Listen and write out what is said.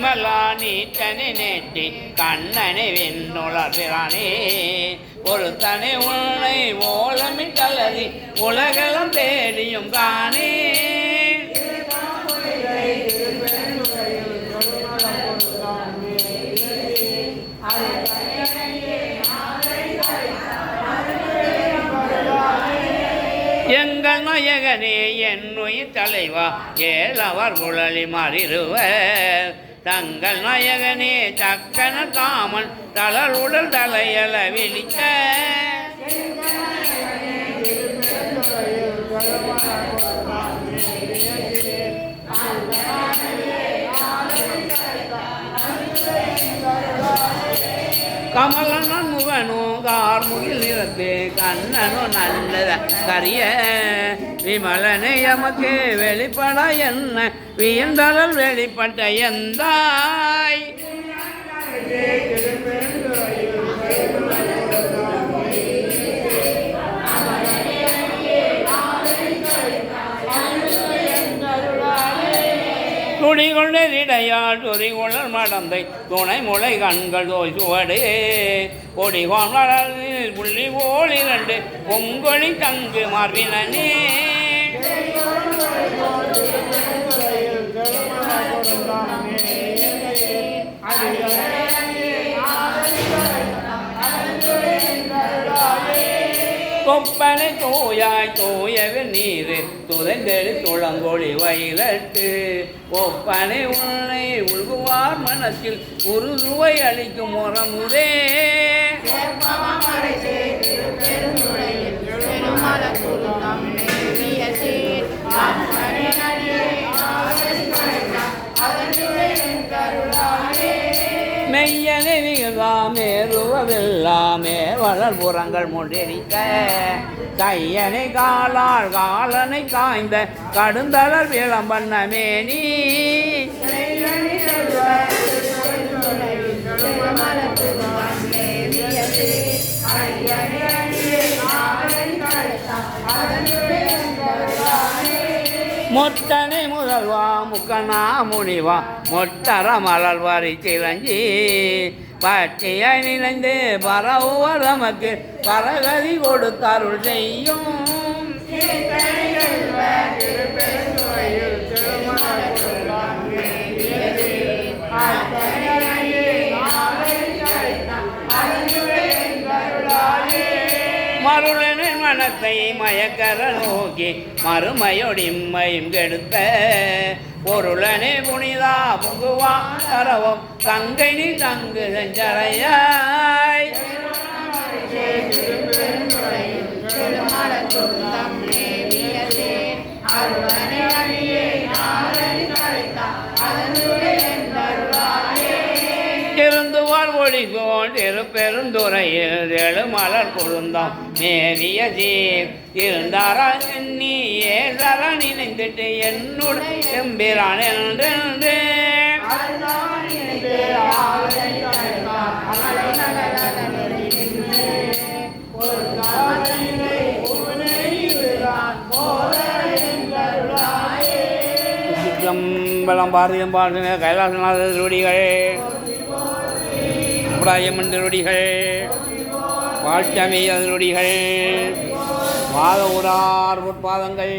விமலா நீட்டனை நேட்டி கண்ணனை விண்ணுளர்கிறானே ஒரு தனி உன்னை ஓலமிட்டலறி உலகெல்லாம் தேடியும் காணே எங்கள் நாயகனே என்னுயிர் தலைவா ஏலவர் குழலி மாறிடுவர் தங்கள் நாயகனே தக்கன காமன் தளர் உடல் தலையல விழிக்க கமலனும் முகனும் கார்முகில் நிறத்து கண்ணனும் நல்லத கரிய விமலனை எமக்கு வெளிப்பட என்ன வியந்தளல் வெளிப்பட்ட எந்தாய் துடிகொண்டறிடையால் துறிகுழல் மடந்தை துணை முளை கண்கள் தோய் சுவடு கொடிகோன் வளர்ந்து புள்ளி போல் இரண்டு பொங்கொழி தங்கு மார்பினே கொப்பனை தோயாய் தோயவில் நீர் துதைந்தெழு துளங்கொழி வயிலட்டு ஒப்பனை உன்னை உள்குவார் மனத்தில் உருதுவை அளிக்கும் முறமுதே மெய்யனை விகதாமே ருவவில்லாமே வளர்புறங்கள் முன்றெரிக்க கையனை காலால் காலனை காய்ந்த கடுந்தளர் விளம்பண்ண மேனி மொட்டனை முதல்வா முக்கனா முனிவா மொட்டர மலர் வரி கிளஞ்சி பட்டியை நினைந்து பரவுவர் நமக்கு பரகதி கொடுத்தருள் செய்யும் மருளனை மனத்தை மயக்கர நோக்கி மறுமையொடிம்மையும் கெடுத்த பொருளனே புனிதா புகுவா தரவும் தங்கை நீ தங்கு செஞ்சரையாய் திருந்துவார் ஒளிகோள் திருப்பெருந்துறையில் எழுமலர் பொருந்தம் மேவிய சீர் இருந்தாரா எண்ணி ஏசர நினைந்துட்டு என்னுடைய எம்பிரான் என்று சிற்றம்பலம் பாரதியம் பாடுங்க கைலாசநாத திருவடிகள் சுப்ராயம்மன் திருவடிகள் வாழ்த்தமை திருவடிகள் பாத உரார் பொற்பாதங்கள்